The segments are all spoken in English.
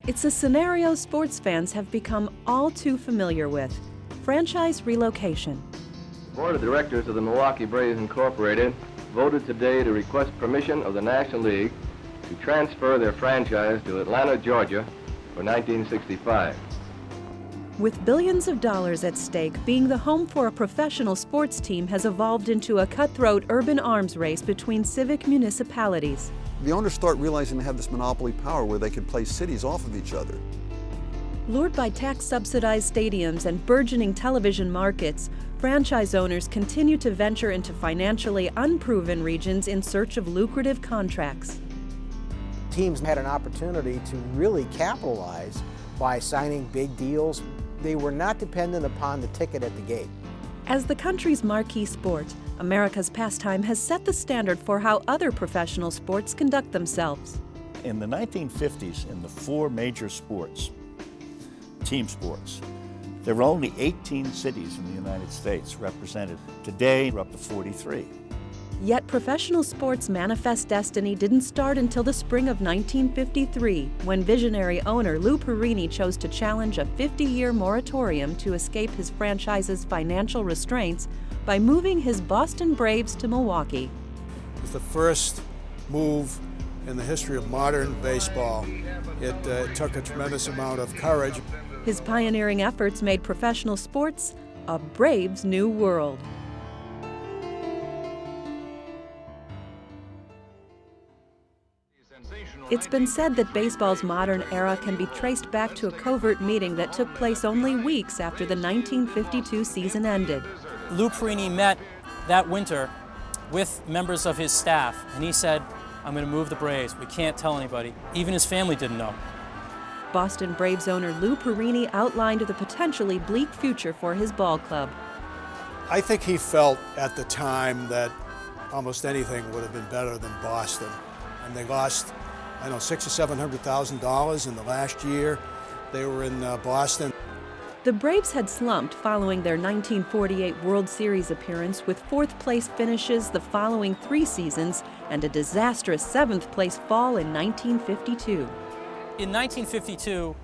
It's a scenario sports fans have become all too familiar with: franchise relocation. The Board of Directors of the Milwaukee Braves Incorporated voted today to request permission of the National League to transfer their franchise to Atlanta, Georgia for 1965. With billions of dollars at stake, being the home for a professional sports team has evolved into a cutthroat urban arms race between civic municipalities. The owners start realizing they have this monopoly power where they can play cities off of each other. Lured by tax-subsidized stadiums and burgeoning television markets, franchise owners continue to venture into financially unproven regions in search of lucrative contracts. Teams had an opportunity to really capitalize by signing big deals. They were not dependent upon the ticket at the gate. As the country's marquee sport, America's pastime has set the standard for how other professional sports conduct themselves. In the 1950s, in the four major sports, team sports, there were only 18 cities in the United States represented. Today, we're up to 43. Yet professional sports' manifest destiny didn't start until the spring of 1953, when visionary owner Lou Perini chose to challenge a 50-year moratorium to escape his franchise's financial restraints by moving his Boston Braves to Milwaukee. It was the first move in the history of modern baseball. It took a tremendous amount of courage. His pioneering efforts made professional sports a Braves' new world. It's been said that baseball's modern era can be traced back to a covert meeting that took place only weeks after the 1952 season ended. Lou Perini met that winter with members of his staff, and he said, "I'm going to move the Braves. We can't tell anybody." Even his family didn't know. Boston Braves owner Lou Perini outlined the potentially bleak future for his ball club. I think he felt at the time that almost anything would have been better than Boston. And they lost, I don't know, $600,000 or $700,000 in the last year they were in Boston. The Braves had slumped following their 1948 World Series appearance, with fourth-place finishes the following 3 seasons and a disastrous 7th-place fall in 1952. In 1952,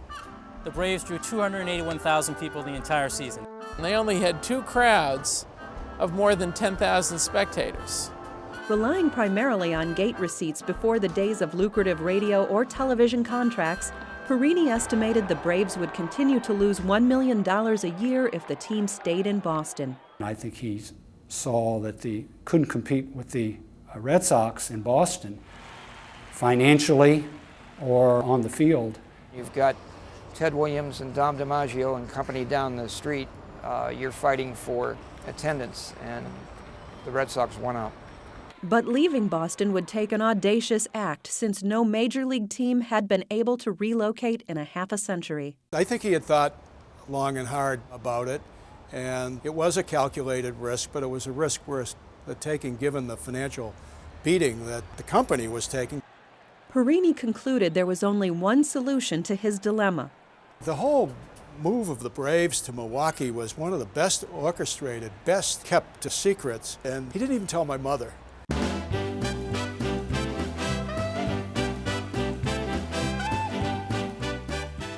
the Braves drew 281,000 people the entire season. They only had 2 crowds of more than 10,000 spectators. Relying primarily on gate receipts before the days of lucrative radio or television contracts, Perini estimated the Braves would continue to lose $1 million a year if the team stayed in Boston. I think he saw that they couldn't compete with the Red Sox in Boston financially or on the field. You've got Ted Williams and Dom DiMaggio and company down the street. You're fighting for attendance, and the Red Sox won out. But leaving Boston would take an audacious act, since no major league team had been able to relocate in a half a century. I think he had thought long and hard about it, and it was a calculated risk, but it was a risk worth taking given the financial beating that the company was taking. Perini concluded there was only one solution to his dilemma. The whole move of the Braves to Milwaukee was one of the best orchestrated, best kept secrets, and he didn't even tell my mother.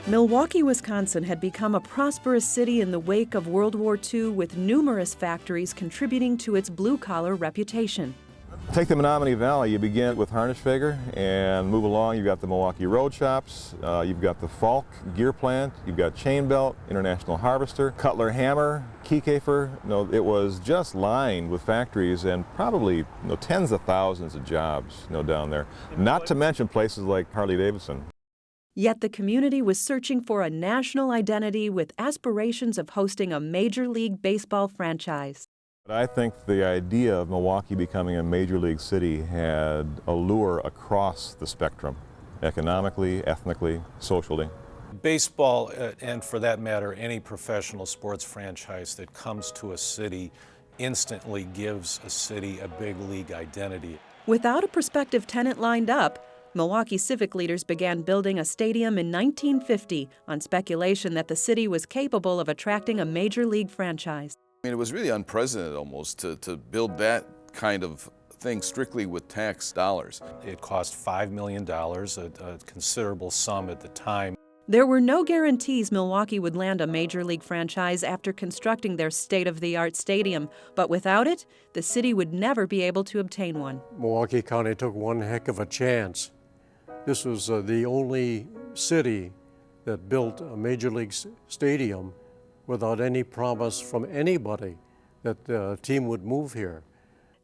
Milwaukee, Wisconsin had become a prosperous city in the wake of World War II, with numerous factories contributing to its blue-collar reputation. Take the Menominee Valley. You begin with Harnischfeger and move along. You've got the Milwaukee Road Shops, you've got the Falk Gear Plant, you've got Chain Belt, International Harvester, Cutler Hammer, Keykafer. It was just lined with factories and probably tens of thousands of jobs down there. Not to mention places like Harley-Davidson. Yet the community was searching for a national identity, with aspirations of hosting a Major League Baseball franchise. I think the idea of Milwaukee becoming a major league city had a lure across the spectrum, economically, ethnically, socially. Baseball, and for that matter, any professional sports franchise that comes to a city instantly gives a city a big league identity. Without a prospective tenant lined up, Milwaukee civic leaders began building a stadium in 1950 on speculation that the city was capable of attracting a major league franchise. It was really unprecedented almost to build that kind of thing strictly with tax dollars. It cost $5 million, a considerable sum at the time. There were no guarantees Milwaukee would land a major league franchise after constructing their state-of-the-art stadium, but without it, the city would never be able to obtain one. Milwaukee County took one heck of a chance. This was the only city that built a major league stadium without any promise from anybody that the team would move here.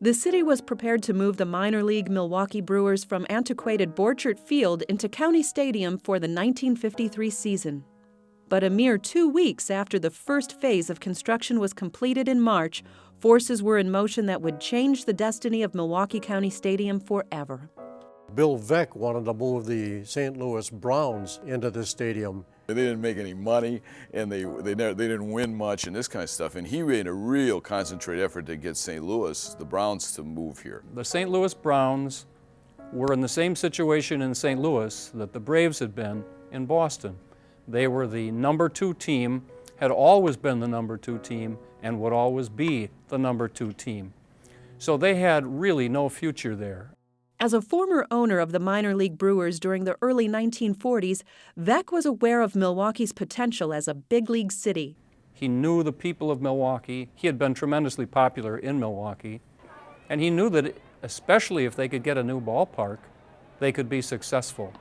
The city was prepared to move the minor league Milwaukee Brewers from antiquated Borchert Field into County Stadium for the 1953 season. But a mere 2 weeks after the first phase of construction was completed in March, forces were in motion that would change the destiny of Milwaukee County Stadium forever. Bill Veeck wanted to move the St. Louis Browns into this stadium. They didn't make any money, and they didn't win much and this kind of stuff. And he made a real concentrated effort to get St. Louis, the Browns, to move here. The St. Louis Browns were in the same situation in St. Louis that the Braves had been in Boston. They were the number 2 team, had always been the number 2 team, and would always be the number 2 team. So they had really no future there. As a former owner of the minor league Brewers during the early 1940s, Veeck was aware of Milwaukee's potential as a big league city. He knew the people of Milwaukee. He had been tremendously popular in Milwaukee. And he knew that, especially if they could get a new ballpark, they could be successful.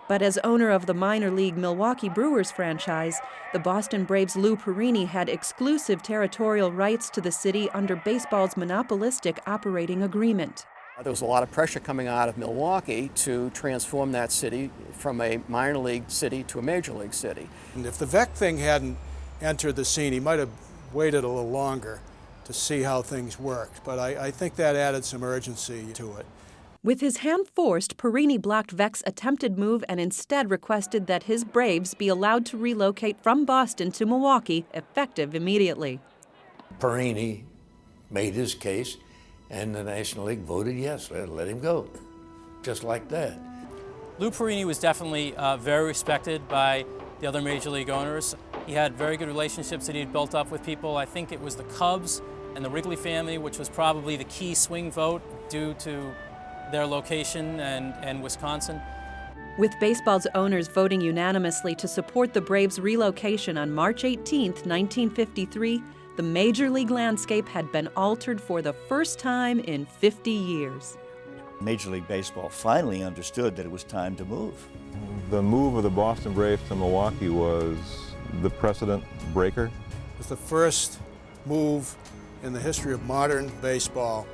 But as owner of the minor league Milwaukee Brewers franchise, the Boston Braves' Lou Perini had exclusive territorial rights to the city under baseball's monopolistic operating agreement. There was a lot of pressure coming out of Milwaukee to transform that city from a minor league city to a major league city. And if the Veeck thing hadn't entered the scene, he might have waited a little longer to see how things worked. But I think that added some urgency to it. With his hand forced, Perini blocked Veeck's attempted move and instead requested that his Braves be allowed to relocate from Boston to Milwaukee, effective immediately. Perini made his case, and the National League voted yes, let him go, just like that. Lou Perini was definitely very respected by the other major league owners. He had very good relationships that he had built up with people. I think it was the Cubs and the Wrigley family, which was probably the key swing vote due to their location and Wisconsin. With baseball's owners voting unanimously to support the Braves' relocation on March 18, 1953, the major league landscape had been altered for the first time in 50 years. Major League Baseball finally understood that it was time to move. The move of the Boston Braves to Milwaukee was the precedent breaker. It was the first move in the history of modern baseball.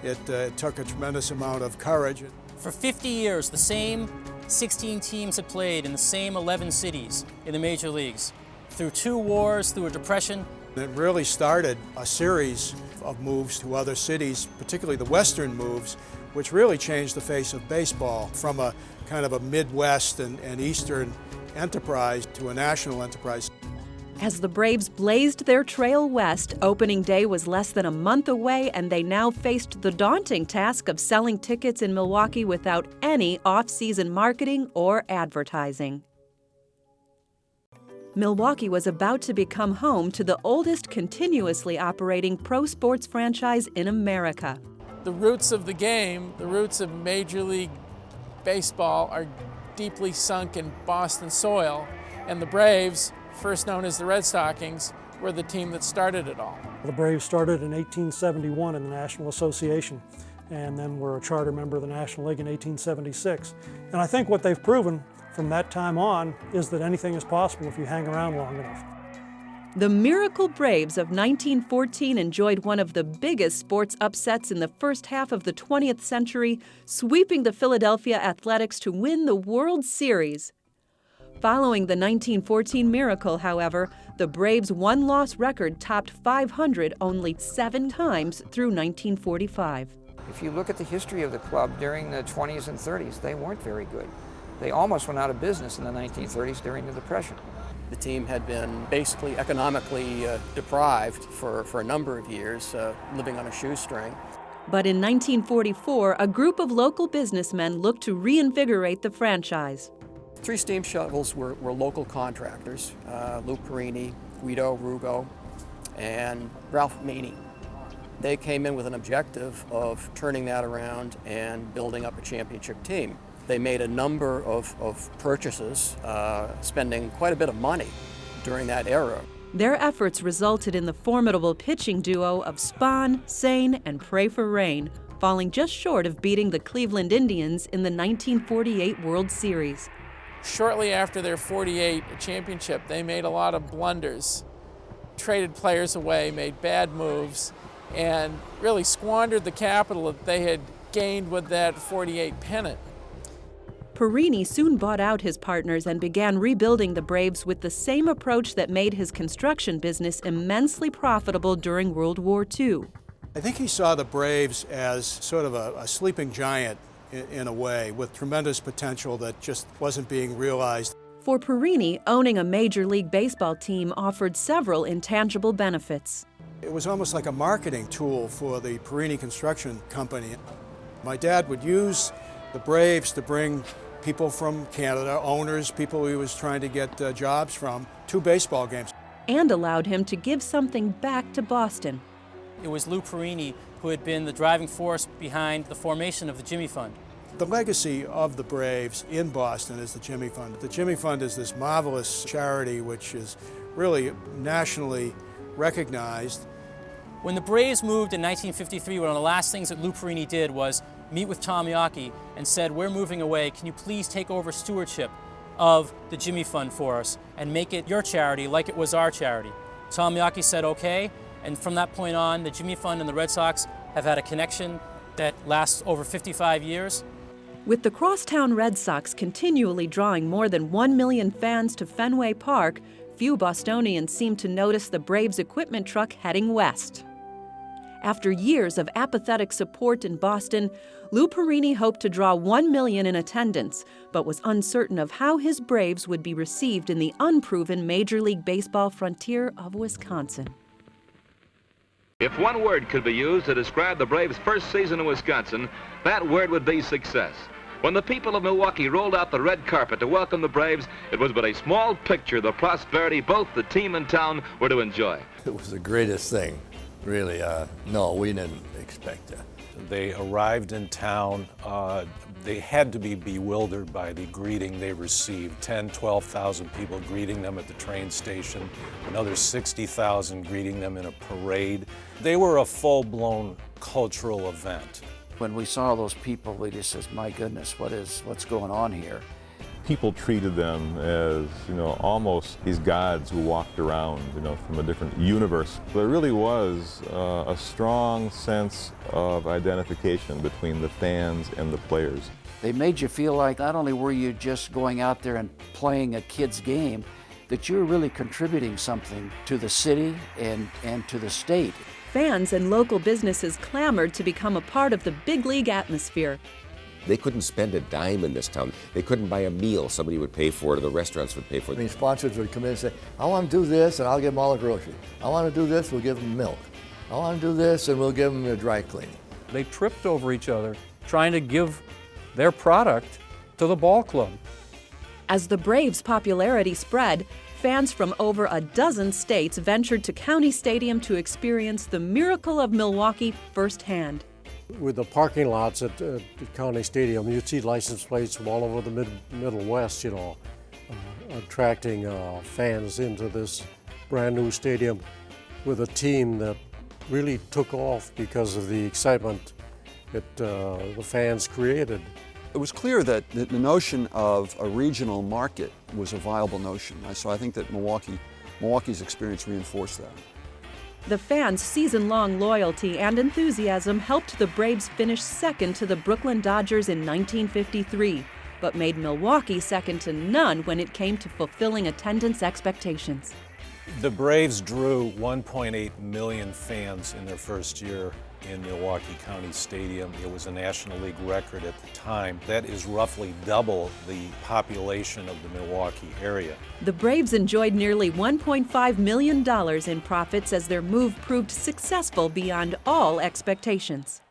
It took a tremendous amount of courage. For 50 years, the same 16 teams had played in the same 11 cities in the major leagues. Through 2 wars, through a depression. It really started a series of moves to other cities, particularly the western moves, which really changed the face of baseball from a kind of a Midwest and Eastern enterprise to a national enterprise. As the Braves blazed their trail west, opening day was less than a month away, and they now faced the daunting task of selling tickets in Milwaukee without any off-season marketing or advertising. Milwaukee was about to become home to the oldest continuously operating pro sports franchise in America. The roots of the game, the roots of Major League Baseball, are deeply sunk in Boston soil, and the Braves, first known as the Red Stockings, were the team that started it all. The Braves started in 1871 in the National Association, and then were a charter member of the National League in 1876. And I think what they've proven from that time on is that anything is possible if you hang around long enough. The Miracle Braves of 1914 enjoyed one of the biggest sports upsets in the first half of the 20th century, sweeping the Philadelphia Athletics to win the World Series. Following the 1914 miracle, however, the Braves' one-loss record topped 500 only 7 times through 1945. If you look at the history of the club during the 20s and 30s, they weren't very good. They almost went out of business in the 1930s during the Depression. The team had been basically economically deprived for a number of years, living on a shoestring. But in 1944, a group of local businessmen looked to reinvigorate the franchise. 3 steam shovels were local contractors, Lou Perini, Guido Rugo, and Ralph Meany. They came in with an objective of turning that around and building up a championship team. They made a number of purchases, spending quite a bit of money during that era. Their efforts resulted in the formidable pitching duo of Spahn, Sane, and Pray for Rain, falling just short of beating the Cleveland Indians in the 1948 World Series. Shortly after their '48 championship, they made a lot of blunders, traded players away, made bad moves, and really squandered the capital that they had gained with that '48 pennant. Perini soon bought out his partners and began rebuilding the Braves with the same approach that made his construction business immensely profitable during World War II. I think he saw the Braves as sort of a sleeping giant in a way, with tremendous potential that just wasn't being realized. For Perini, owning a Major League Baseball team offered several intangible benefits. It was almost like a marketing tool for the Perini Construction Company. My dad would use the Braves to bring people from Canada, owners, people he was trying to get jobs from, to baseball games. And allowed him to give something back to Boston. It was Lou Perini who had been the driving force behind the formation of the Jimmy Fund. The legacy of the Braves in Boston is the Jimmy Fund. The Jimmy Fund is this marvelous charity which is really nationally recognized. When the Braves moved in 1953, one of the last things that Lou Perini did was meet with Tom Yawkey and said, "We're moving away, can you please take over stewardship of the Jimmy Fund for us and make it your charity like it was our charity?" Tom Yawkey said okay, and from that point on, the Jimmy Fund and the Red Sox have had a connection that lasts over 55 years. With the crosstown Red Sox continually drawing more than 1 million fans to Fenway Park, few Bostonians seem to notice the Braves equipment truck heading west. After years of apathetic support in Boston, Lou Perini hoped to draw 1 million in attendance, but was uncertain of how his Braves would be received in the unproven Major League Baseball frontier of Wisconsin. If one word could be used to describe the Braves' first season in Wisconsin, that word would be success. When the people of Milwaukee rolled out the red carpet to welcome the Braves, it was but a small picture of the prosperity both the team and town were to enjoy. It was the greatest thing, really. No, we didn't expect that. They arrived in town. They had to be bewildered by the greeting they received. 10, 12,000 people greeting them at the train station, another 60,000 greeting them in a parade. They were a full-blown cultural event. When we saw those people, we just said, my goodness, what's going on here? People treated them as, almost these gods who walked around, from a different universe. There really was a strong sense of identification between the fans and the players. They made you feel like not only were you just going out there and playing a kid's game, that you were really contributing something to the city and to the state. Fans and local businesses clamored to become a part of the big league atmosphere. They couldn't spend a dime in this town. They couldn't buy a meal. Somebody would pay for it, or the restaurants would pay for it. Sponsors would come in and say, I want to do this, and I'll give them all the groceries. I want to do this, we'll give them milk. I want to do this, and we'll give them a dry cleaning. They tripped over each other trying to give their product to the ball club. As the Braves' popularity spread, fans from over a dozen states ventured to County Stadium to experience the miracle of Milwaukee firsthand. With the parking lots at County Stadium, you'd see license plates from all over the Middle West, attracting fans into this brand new stadium with a team that really took off because of the excitement that the fans created. It was clear that the notion of a regional market was a viable notion. So I think that Milwaukee's experience reinforced that. The fans' season-long loyalty and enthusiasm helped the Braves finish second to the Brooklyn Dodgers in 1953, but made Milwaukee second to none when it came to fulfilling attendance expectations. The Braves drew 1.8 million fans in their first year in Milwaukee County Stadium. It was a National League record at the time. That is roughly double the population of the Milwaukee area. The Braves enjoyed nearly $1.5 million in profits as their move proved successful beyond all expectations.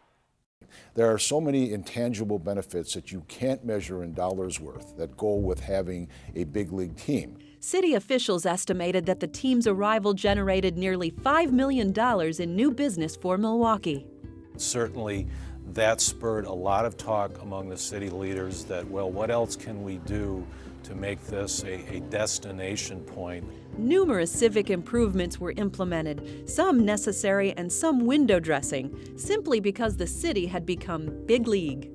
There are so many intangible benefits that you can't measure in dollars worth that go with having a big league team. City officials estimated that the team's arrival generated nearly $5 million in new business for Milwaukee. Certainly That spurred a lot of talk among the city leaders that, well, what else can we do to make this a destination point? Numerous civic improvements were implemented, some necessary and some window dressing, simply because the city had become big league.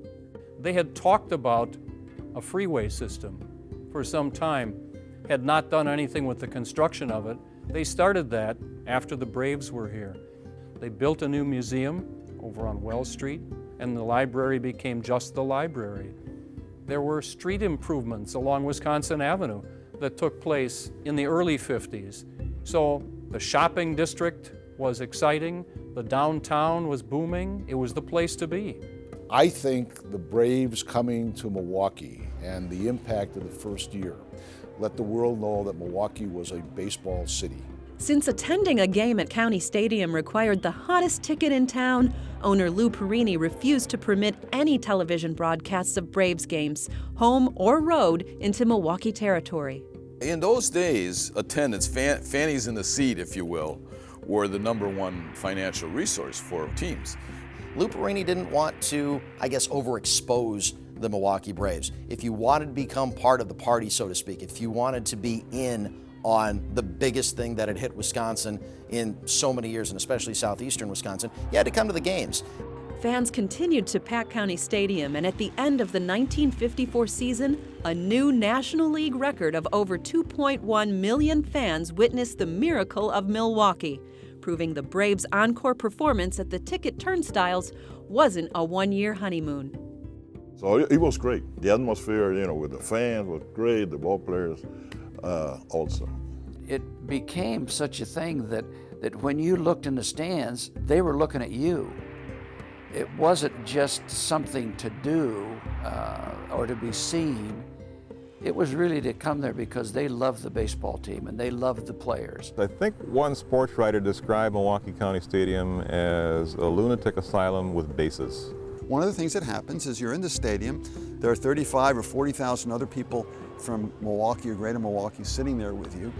They had talked about a freeway system for some time, had not done anything with the construction of it. They started that after the Braves were here. They built a new museum over on Wells Street, and the library became just the library. There were street improvements along Wisconsin Avenue that took place in the early 50s. So the shopping district was exciting, the downtown was booming, it was the place to be. I think the Braves coming to Milwaukee and the impact of the first year let the world know that Milwaukee was a baseball city. Since attending a game at County Stadium required the hottest ticket in town, owner Lou Perini refused to permit any television broadcasts of Braves games, home or road, into Milwaukee territory. In those days, attendance, fannies in the seat, if you will, were the #1 financial resource for teams. Lou Perini didn't want to, I guess, overexpose the Milwaukee Braves. If you wanted to become part of the party, so to speak, if you wanted to be in on the biggest thing that had hit Wisconsin in so many years, and especially southeastern Wisconsin, you had to come to the games. Fans continued to pack County Stadium, and at the end of the 1954 season, a new National League record of over 2.1 million fans witnessed the miracle of Milwaukee, proving the Braves' encore performance at the ticket turnstiles wasn't a one-year honeymoon. So it was great. The atmosphere, with the fans was great, the ball players also. It became such a thing that when you looked in the stands, they were looking at you. It wasn't just something to do or to be seen. It was really to come there because they loved the baseball team and they loved the players. I think one sports writer described Milwaukee County Stadium as a lunatic asylum with bases. One of the things that happens is you're in the stadium, there are 35 or 40,000 other people from Milwaukee or greater Milwaukee sitting there with you,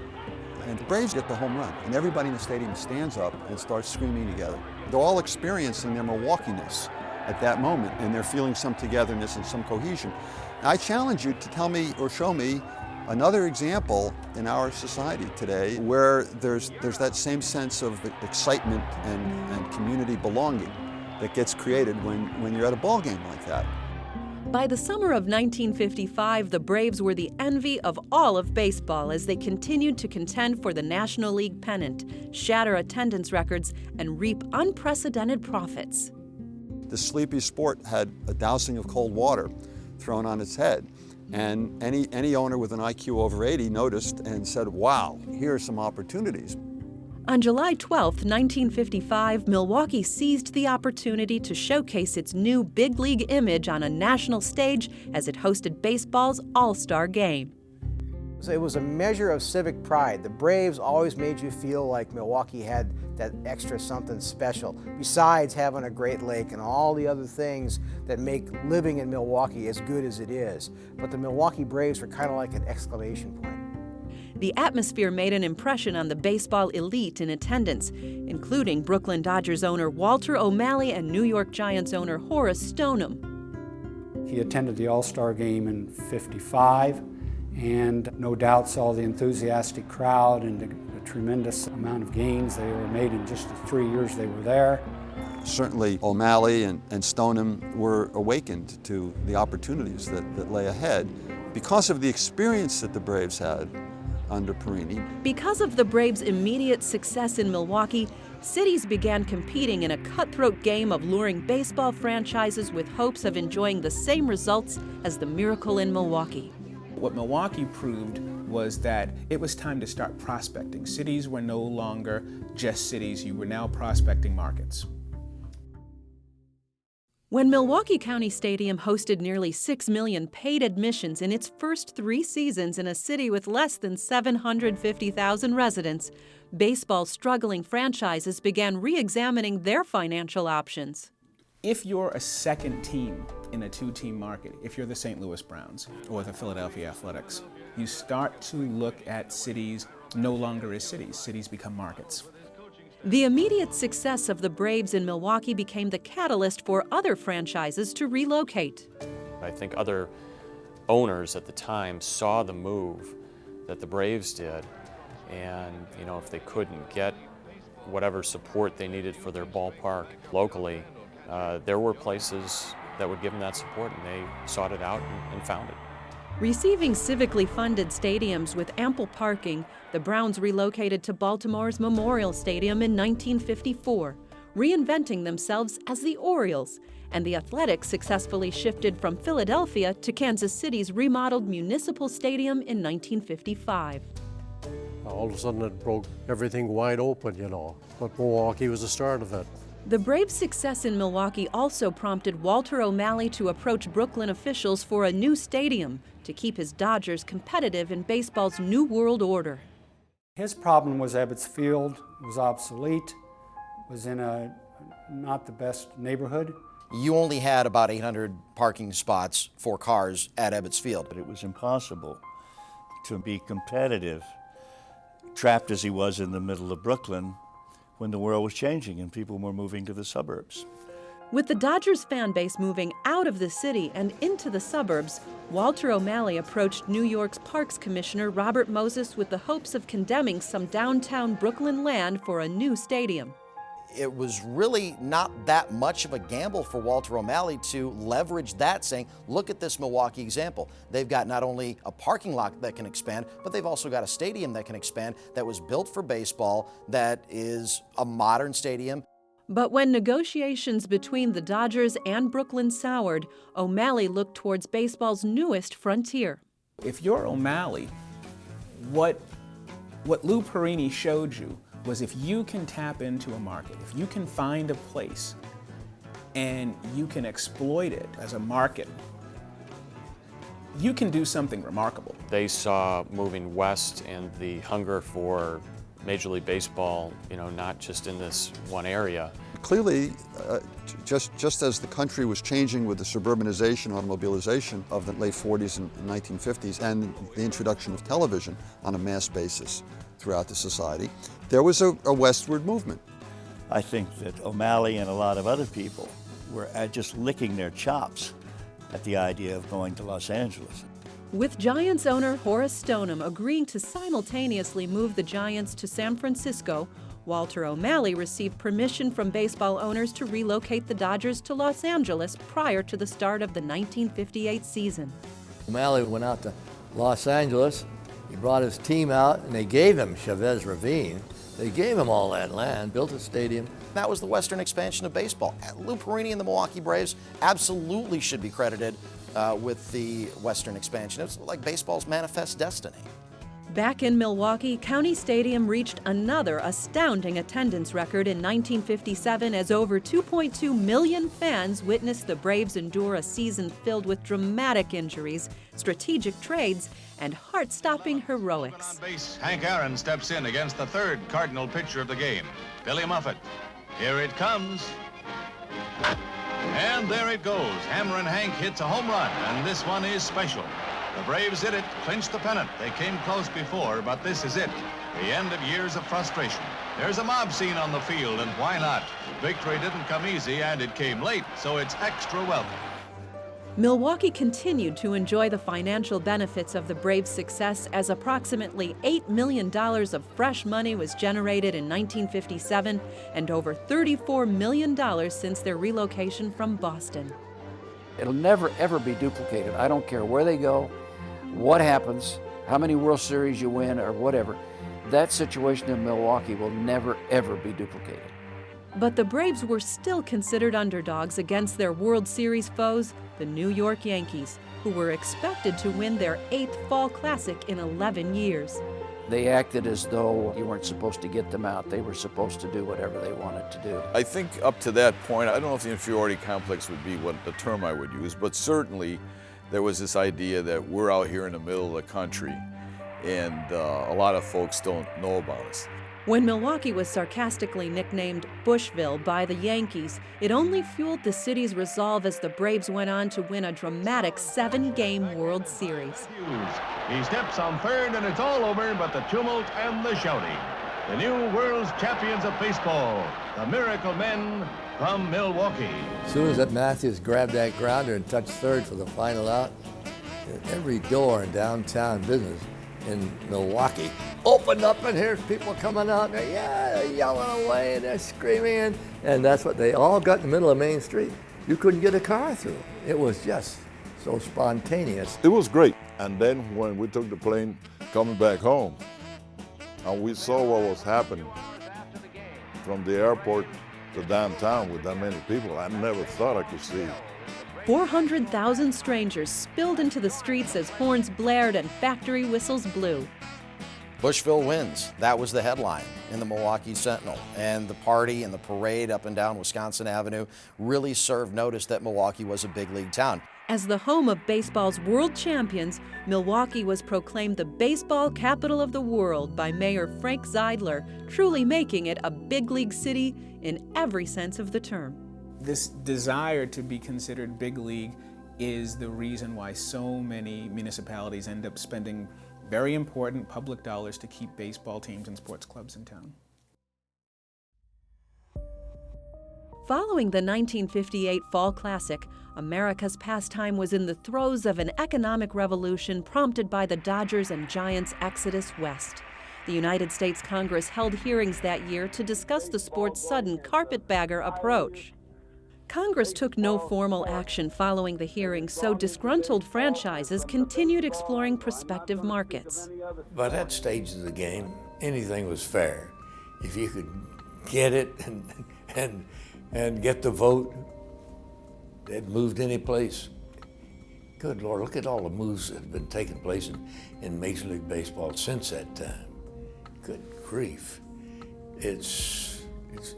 and the Braves get the home run, and everybody in the stadium stands up and starts screaming together. They're all experiencing their Milwaukee-ness at that moment, and they're feeling some togetherness and some cohesion. I challenge you to tell me or show me another example in our society today where there's that same sense of excitement and community belonging that gets created when you're at a ball game like that. By the summer of 1955, the Braves were the envy of all of baseball as they continued to contend for the National League pennant, shatter attendance records, and reap unprecedented profits. The sleepy sport had a dousing of cold water thrown on its head, and any owner with an IQ over 80 noticed and said, wow, here are some opportunities. On July 12, 1955, Milwaukee seized the opportunity to showcase its new big league image on a national stage as it hosted baseball's All-Star Game. So it was a measure of civic pride. The Braves always made you feel like Milwaukee had that extra something special, besides having a great lake and all the other things that make living in Milwaukee as good as it is. But the Milwaukee Braves were kind of like an exclamation point. The atmosphere made an impression on the baseball elite in attendance, including Brooklyn Dodgers owner Walter O'Malley and New York Giants owner Horace Stoneham. He attended the All-Star Game in '55 and no doubt saw the enthusiastic crowd and the tremendous amount of gains they were made in just the 3 years they were there. Certainly O'Malley and Stoneham were awakened to the opportunities that lay ahead because of the experience that the Braves had under Perini. Because of the Braves' immediate success in Milwaukee, cities began competing in a cutthroat game of luring baseball franchises with hopes of enjoying the same results as the miracle in Milwaukee. What Milwaukee proved was that it was time to start prospecting. Cities were no longer just cities, you were now prospecting markets. When Milwaukee County Stadium hosted nearly 6 million paid admissions in its first 3 seasons in a city with less than 750,000 residents, baseball's struggling franchises began re-examining their financial options. If you're a second team in a 2-team market, if you're the St. Louis Browns or the Philadelphia Athletics, you start to look at cities no longer as cities. Cities become markets. The immediate success of the Braves in Milwaukee became the catalyst for other franchises to relocate. I think other owners at the time saw the move that the Braves did, and if they couldn't get whatever support they needed for their ballpark locally, there were places that would give them that support, and they sought it out and found it. Receiving civically funded stadiums with ample parking, the Browns relocated to Baltimore's Memorial Stadium in 1954, reinventing themselves as the Orioles, and the Athletics successfully shifted from Philadelphia to Kansas City's remodeled Municipal Stadium in 1955. All of a sudden it broke everything wide open, but Milwaukee was the start of it. The Braves' success in Milwaukee also prompted Walter O'Malley to approach Brooklyn officials for a new stadium to keep his Dodgers competitive in baseball's new world order. His problem was Ebbets Field was obsolete, was in a not the best neighborhood. You only had about 800 parking spots for cars at Ebbets Field. But it was impossible to be competitive, trapped as he was in the middle of Brooklyn, when the world was changing and people were moving to the suburbs. With the Dodgers fan base moving out of the city and into the suburbs, Walter O'Malley approached New York's Parks Commissioner Robert Moses with the hopes of condemning some downtown Brooklyn land for a new stadium. It was really not that much of a gamble for Walter O'Malley to leverage that, saying, look at this Milwaukee example. They've got not only a parking lot that can expand, but they've also got a stadium that can expand that was built for baseball, that is a modern stadium. But when negotiations between the Dodgers and Brooklyn soured, O'Malley looked towards baseball's newest frontier. If you're O'Malley, what Lou Perini showed you was if you can tap into a market, if you can find a place and you can exploit it as a market, you can do something remarkable. They saw moving west and the hunger for Major League Baseball, not just in this one area. Clearly, just as the country was changing with the suburbanization, automobilization of the late 40s and 1950s and the introduction of television on a mass basis throughout the society, there was a westward movement. I think that O'Malley and a lot of other people were just licking their chops at the idea of going to Los Angeles. With Giants owner Horace Stoneham agreeing to simultaneously move the Giants to San Francisco, Walter O'Malley received permission from baseball owners to relocate the Dodgers to Los Angeles prior to the start of the 1958 season. O'Malley went out to Los Angeles. He brought his team out, and they gave him Chavez Ravine. They gave him all that land, built a stadium. That was the western expansion of baseball. Lou Perini and the Milwaukee Braves absolutely should be credited with the western expansion. It's like baseball's manifest destiny. Back in Milwaukee, County Stadium reached another astounding attendance record in 1957 as over 2.2 million fans witnessed the Braves endure a season filled with dramatic injuries, strategic trades, and heart-stopping heroics. On base, Hank Aaron steps in against the third Cardinal pitcher of the game, Billy Muffett. Here it comes. And there it goes. Hammerin' Hank hits a home run, and this one is special. The Braves did it, clinched the pennant. They came close before, but this is it. The end of years of frustration. There's a mob scene on the field, and why not? Victory didn't come easy, and it came late, so it's extra welcome. Milwaukee continued to enjoy the financial benefits of the Braves' success as approximately $8 million of fresh money was generated in 1957 and over $34 million since their relocation from Boston. It'll never, ever be duplicated. I don't care where they go, what happens, how many World Series you win, or whatever. That situation in Milwaukee will never, ever be duplicated. But the Braves were still considered underdogs against their World Series foes, the New York Yankees, who were expected to win their 8th Fall Classic in 11 years. They acted as though you weren't supposed to get them out. They were supposed to do whatever they wanted to do. I think up to that point, I don't know if the inferiority complex would be what the term I would use, but certainly there was this idea that we're out here in the middle of the country and a lot of folks don't know about us. When Milwaukee was sarcastically nicknamed Bushville by the Yankees, it only fueled the city's resolve as the Braves went on to win a dramatic 7-game World Series. He steps on third, and it's all over but the tumult and the shouting. the new world's champions of baseball, the Miracle Men from Milwaukee. As soon as that Matthews grabbed that grounder and touched third for the final out, every door in downtown business in Milwaukee opened up, and here's people coming out, and they're yelling away, and they're screaming, and that's what they all got in the middle of Main Street. You couldn't get a car through. It was just so spontaneous. It was great. And then when we took the plane coming back home, and we saw what was happening from the airport to downtown with that many people, I never thought I could see it. 400,000 strangers spilled into the streets as horns blared and factory whistles blew. Bushville wins. That was the headline in the Milwaukee Sentinel. And the party and the parade up and down Wisconsin Avenue really served notice that Milwaukee was a big league town. As the home of baseball's world champions, Milwaukee was proclaimed the baseball capital of the world by Mayor Frank Zeidler, truly making it a big league city in every sense of the term. This desire to be considered big league is the reason why so many municipalities end up spending very important public dollars to keep baseball teams and sports clubs in town. Following the 1958 Fall Classic, America's pastime was in the throes of an economic revolution prompted by the Dodgers and Giants' exodus west. The United States Congress held hearings that year to discuss the sport's sudden carpetbagger approach. Congress took no formal action following the hearings, so disgruntled franchises continued exploring prospective markets. By that stage of the game, anything was fair. If you could get it and get the vote, they'd moved any place. Good Lord, look at all the moves that have been taking place in Major League Baseball since that time. Good grief. It's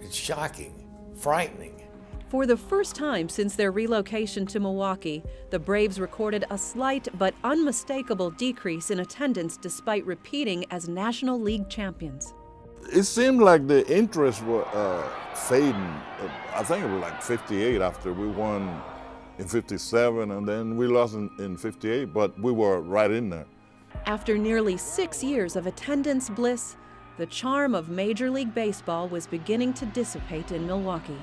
shocking, frightening. For the first time since their relocation to Milwaukee, the Braves recorded a slight but unmistakable decrease in attendance despite repeating as National League champions. It seemed like the interest was fading. I think it was like 58 after we won in 57, and then we lost in 58, but we were right in there. After nearly 6 years of attendance bliss, the charm of Major League Baseball was beginning to dissipate in Milwaukee.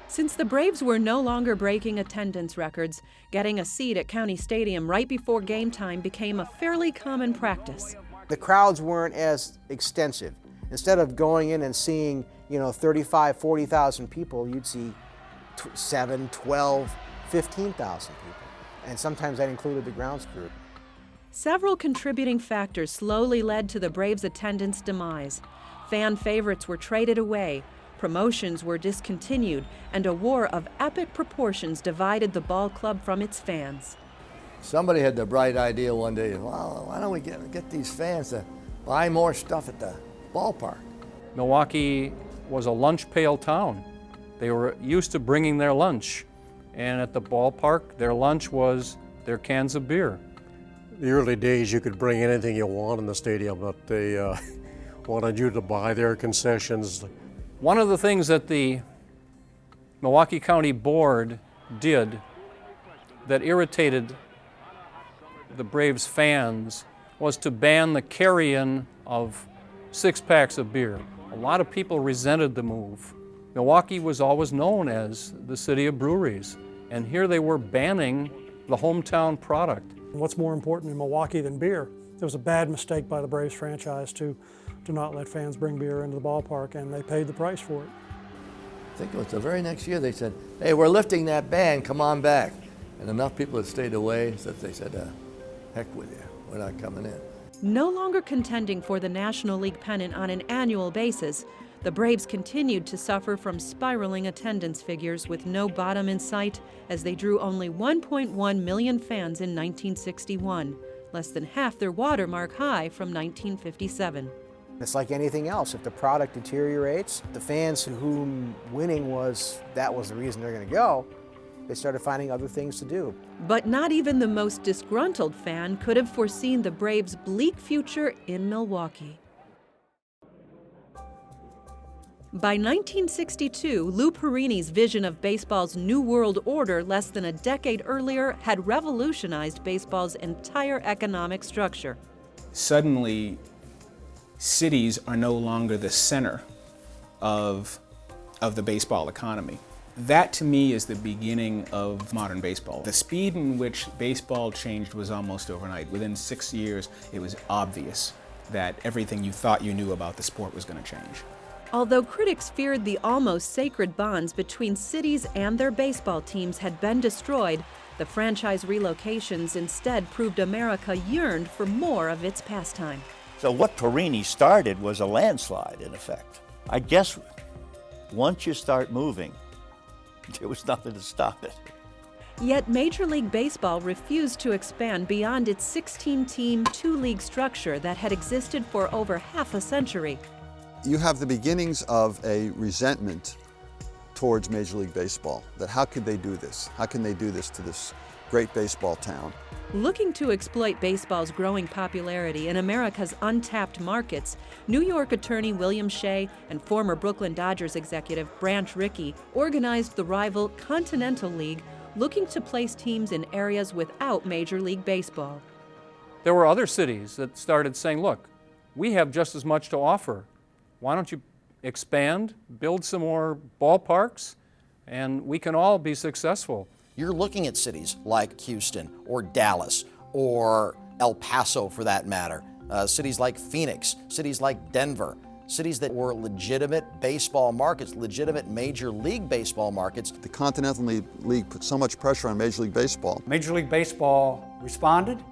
Since the Braves were no longer breaking attendance records, getting a seat at County Stadium right before game time became a fairly common practice. The crowds weren't as extensive. Instead of going in and seeing, 35, 40,000 people, you'd see 7, 12, 15,000 people. And sometimes that included the grounds crew. Several contributing factors slowly led to the Braves' attendance demise. Fan favorites were traded away, promotions were discontinued, and a war of epic proportions divided the ball club from its fans. Somebody had the bright idea one day, well, why don't we get these fans to buy more stuff at the ballpark? Milwaukee was a lunch pail town. They were used to bringing their lunch, and at the ballpark, their lunch was their cans of beer. The early days, you could bring anything you want in the stadium, but they wanted you to buy their concessions. One of the things that the Milwaukee County Board did that irritated the Braves fans was to ban the carry-in of 6-packs of beer. A lot of people resented the move. Milwaukee was always known as the city of breweries, and here they were banning the hometown product. What's more important in Milwaukee than beer? It was a bad mistake by the Braves franchise to not let fans bring beer into the ballpark, and they paid the price for it. I think it was the very next year they said, hey, we're lifting that ban, come on back. And enough people had stayed away that they said, heck with you, we're not coming in. No longer contending for the National League pennant on an annual basis, the Braves continued to suffer from spiraling attendance figures with no bottom in sight as they drew only 1.1 million fans in 1961, less than half their watermark high from 1957. It's like anything else. If the product deteriorates, the fans whom winning that was the reason they're going to go, they started finding other things to do. But not even the most disgruntled fan could have foreseen the Braves' bleak future in Milwaukee. By 1962, Lou Perini's vision of baseball's New World Order less than a decade earlier had revolutionized baseball's entire economic structure. Suddenly, cities are no longer the center of the baseball economy. That to me is the beginning of modern baseball. The speed in which baseball changed was almost overnight. Within 6 years, it was obvious that everything you thought you knew about the sport was going to change. Although critics feared the almost sacred bonds between cities and their baseball teams had been destroyed, the franchise relocations instead proved America yearned for more of its pastime. So what Torre started was a landslide, in effect. I guess once you start moving, there was nothing to stop it. Yet Major League Baseball refused to expand beyond its 16-team, two-league structure that had existed for over half a century. You have the beginnings of a resentment towards Major League Baseball, that how could they do this? How can they do this to this great baseball town? Looking to exploit baseball's growing popularity in America's untapped markets, New York attorney William Shea and former Brooklyn Dodgers executive Branch Rickey organized the rival Continental League, looking to place teams in areas without Major League Baseball. There were other cities that started saying, look, we have just as much to offer. Why don't you expand, build some more ballparks, and we can all be successful. You're looking at cities like Houston or Dallas or El Paso for that matter, cities like Phoenix, cities like Denver, cities that were legitimate baseball markets, legitimate Major League Baseball markets. The Continental League put so much pressure on Major League Baseball. Major League Baseball responded,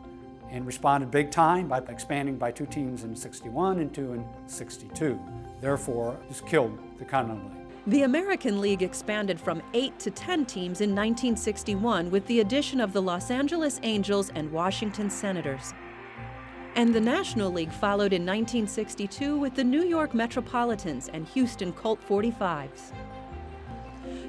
and responded big time by expanding by 2 teams in '61 and 2 in '62. Therefore, just killed the Continental League. The American League expanded from 8 to 10 teams in 1961 with the addition of the Los Angeles Angels and Washington Senators. And the National League followed in 1962 with the New York Metropolitans and Houston Colt 45s.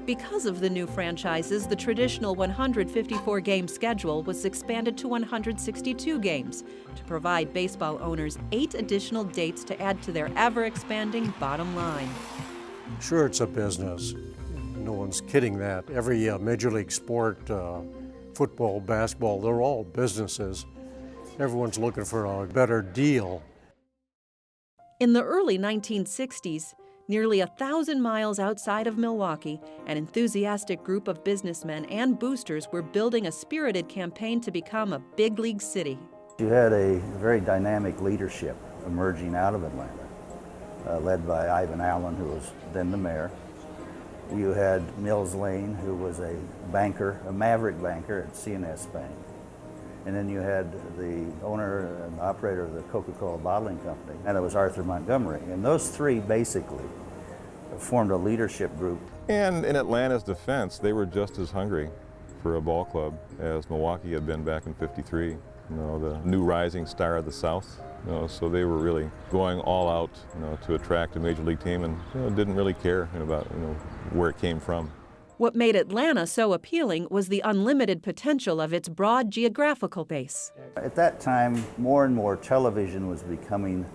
Because of the new franchises, the traditional 154-game schedule was expanded to 162 games to provide baseball owners 8 additional dates to add to their ever-expanding bottom line. Sure, it's a business. No one's kidding that. Every major league sport, football, basketball, they're all businesses. Everyone's looking for a better deal. In the early 1960s, nearly 1,000 miles outside of Milwaukee, an enthusiastic group of businessmen and boosters were building a spirited campaign to become a big league city. You had a very dynamic leadership emerging out of Atlanta, led by Ivan Allen, who was then the mayor. You had Mills Lane, who was a banker, a maverick banker at CNS Bank. And then you had the owner and operator of the Coca-Cola bottling company, and it was Arthur Montgomery. And those three basically formed a leadership group. And in Atlanta's defense, they were just as hungry for a ball club as Milwaukee had been back in '53. You know, the new rising star of the South. You know, so they were really going all out, you know, to attract a major league team, and didn't really care about where it came from. What made Atlanta so appealing was the unlimited potential of its broad geographical base. At that time, more and more television was becoming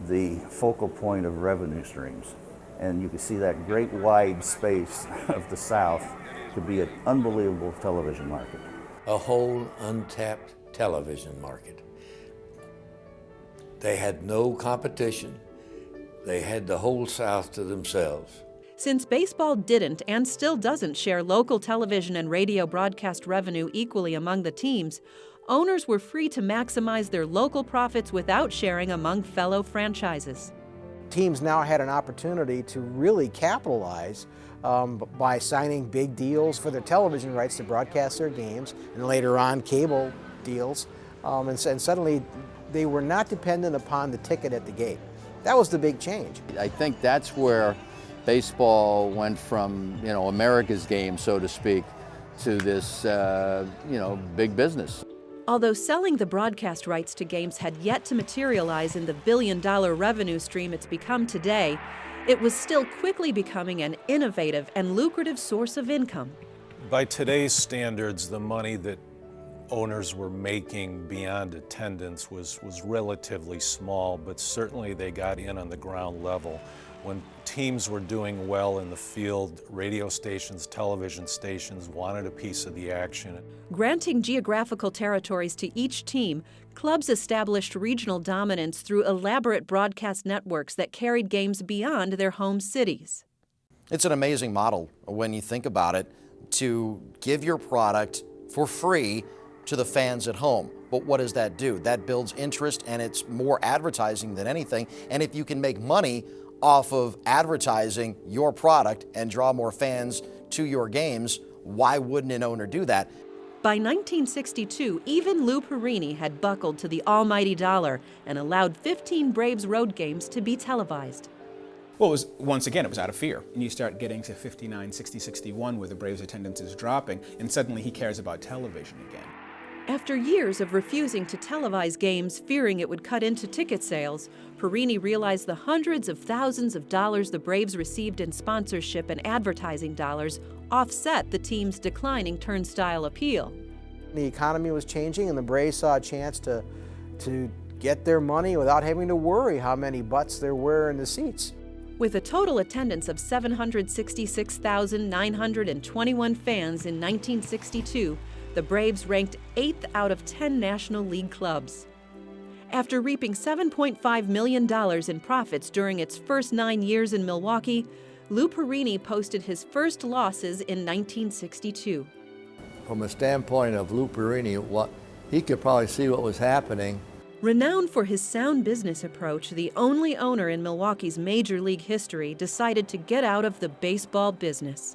the focal point of revenue streams. And you could see that great wide space of the South could be an unbelievable television market. A whole untapped television market. They had no competition. They had the whole South to themselves. Since baseball didn't and still doesn't share local television and radio broadcast revenue equally among the teams, owners were free to maximize their local profits without sharing among fellow franchises. Teams now had an opportunity to really capitalize by signing big deals for their television rights to broadcast their games, and later on cable deals, and suddenly they were not dependent upon the ticket at the gate. That was the big change. I think that's where baseball went from, America's game, so to speak, to this, big business. Although selling the broadcast rights to games had yet to materialize in the billion-dollar revenue stream it's become today, it was still quickly becoming an innovative and lucrative source of income. By today's standards, the money that owners were making beyond attendance was relatively small, but certainly they got in on the ground level When teams were doing well in the field, radio stations, television stations wanted a piece of the action. Granting geographical territories to each team, clubs established regional dominance through elaborate broadcast networks that carried games beyond their home cities. It's an amazing model when you think about it, to give your product for free to the fans at home. But what does that do? That builds interest, and it's more advertising than anything. And if you can make money off of advertising your product and draw more fans to your games, why wouldn't an owner do that? By 1962, even Lou Perini had buckled to the almighty dollar and allowed 15 Braves road games to be televised. Well, once again, it was out of fear. And you start getting to 59, 60, 61, where the Braves' attendance is dropping, and suddenly he cares about television again. After years of refusing to televise games, fearing it would cut into ticket sales, Perini realized the hundreds of thousands of dollars the Braves received in sponsorship and advertising dollars offset the team's declining turnstile appeal. The economy was changing, and the Braves saw a chance to get their money without having to worry how many butts there were in the seats. With a total attendance of 766,921 fans in 1962, the Braves ranked 8th out of 10 National League clubs. After reaping $7.5 million in profits during its first 9 years in Milwaukee, Lou Perini posted his first losses in 1962. From a standpoint of Lou Perini, he could probably see what was happening. Renowned for his sound business approach, the only owner in Milwaukee's major league history decided to get out of the baseball business.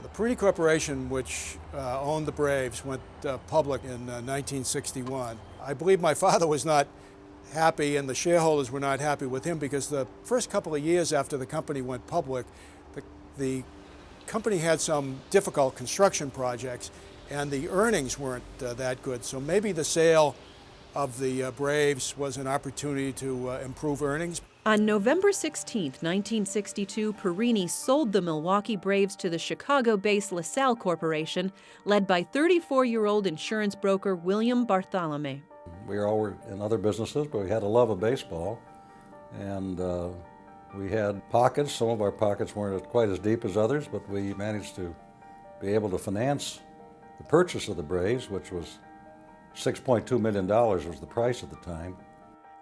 The Perini Corporation, which owned the Braves, went public in 1961. I believe my father was not happy, and the shareholders were not happy with him, because the first couple of years after the company went public, the company had some difficult construction projects, and the earnings weren't that good. So maybe the sale of the Braves was an opportunity to improve earnings. On November 16, 1962, Perini sold the Milwaukee Braves to the Chicago-based LaSalle Corporation, led by 34-year-old insurance broker William Bartholomew. We all were in other businesses, but we had a love of baseball, and we had pockets. Some of our pockets weren't quite as deep as others, but we managed to be able to finance the purchase of the Braves, which was $6.2 million was the price at the time.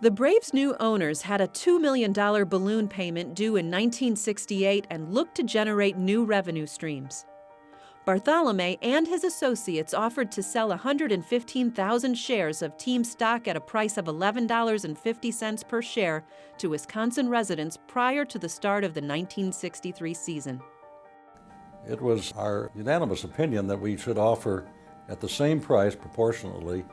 The Braves' new owners had a $2 million balloon payment due in 1968 and looked to generate new revenue streams. Bartholomew and his associates offered to sell 115,000 shares of team stock at a price of $11.50 per share to Wisconsin residents prior to the start of the 1963 season. It was our unanimous opinion that we should offer at the same price proportionately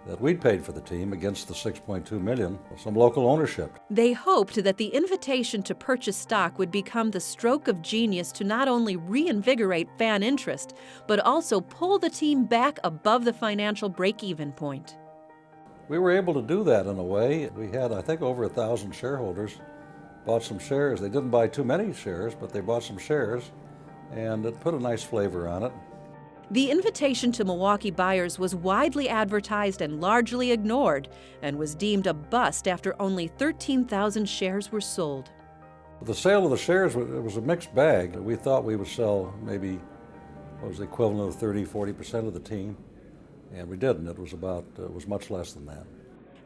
that we'd paid for the team against the $6.2 million, some local ownership. They hoped that the invitation to purchase stock would become the stroke of genius to not only reinvigorate fan interest, but also pull the team back above the financial break-even point. We were able to do that in a way. We had, I think, over 1,000 shareholders bought some shares. They didn't buy too many shares, but they bought some shares, and it put a nice flavor on it. The invitation to Milwaukee buyers was widely advertised and largely ignored, and was deemed a bust after only 13,000 shares were sold. The sale of the shares, it was a mixed bag. We thought we would sell maybe, what was the equivalent of 30–40% of the team, and we didn't. It was much less than that.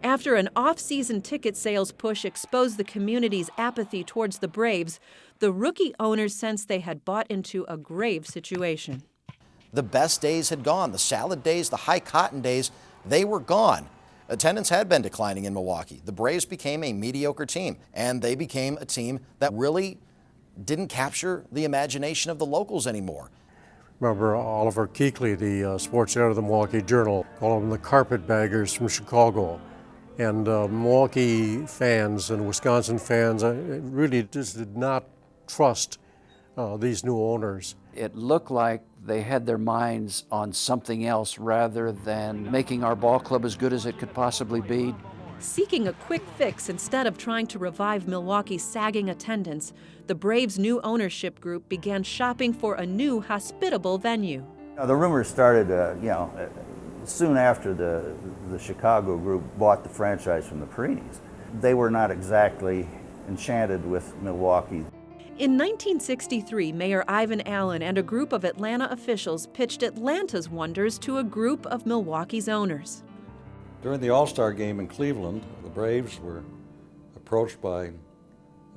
After an off-season ticket sales push exposed the community's apathy towards the Braves, the rookie owners sensed they had bought into a grave situation. The best days had gone. The salad days, the high cotton days, they were gone. Attendance had been declining in Milwaukee. The Braves became a mediocre team, and they became a team that really didn't capture the imagination of the locals anymore. Remember Oliver Keekley, the sports editor of the Milwaukee Journal, called them the carpetbaggers from Chicago. And Milwaukee fans and Wisconsin fans really just did not trust these new owners. It looked like they had their minds on something else rather than making our ball club as good as it could possibly be. Seeking a quick fix instead of trying to revive Milwaukee's sagging attendance, the Braves' new ownership group began shopping for a new, hospitable venue. The rumors started, soon after the Chicago group bought the franchise from the Perinis. They were not exactly enchanted with Milwaukee. In 1963, Mayor Ivan Allen and a group of Atlanta officials pitched Atlanta's wonders to a group of Milwaukee's owners. During the All-Star game in Cleveland, the Braves were approached by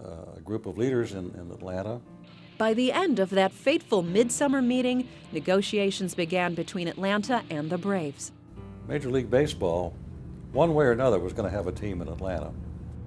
a group of leaders in Atlanta. By the end of that fateful midsummer meeting, negotiations began between Atlanta and the Braves. Major League Baseball, one way or another, was going to have a team in Atlanta.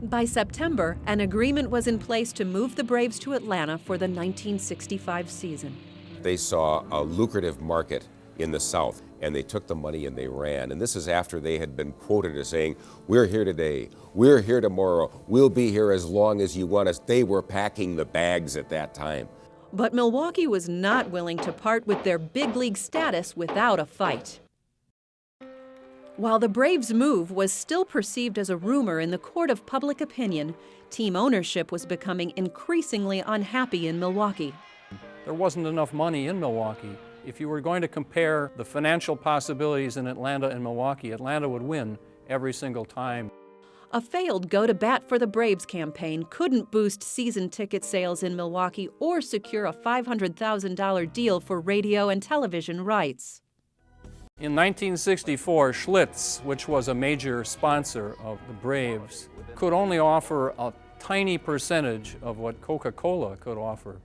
By September, an agreement was in place to move the Braves to Atlanta for the 1965 season. They saw a lucrative market in the South, and they took the money and they ran. And this is after they had been quoted as saying, "We're here today, we're here tomorrow, we'll be here as long as you want us." They were packing the bags at that time. But Milwaukee was not willing to part with their big league status without a fight. While the Braves' move was still perceived as a rumor in the court of public opinion, team ownership was becoming increasingly unhappy in Milwaukee. There wasn't enough money in Milwaukee. If you were going to compare the financial possibilities in Atlanta and Milwaukee, Atlanta would win every single time. A failed Go to Bat for the Braves campaign couldn't boost season ticket sales in Milwaukee or secure a $500,000 deal for radio and television rights. In 1964, Schlitz, which was a major sponsor of the Braves, could only offer a tiny percentage of what Coca-Cola could offer.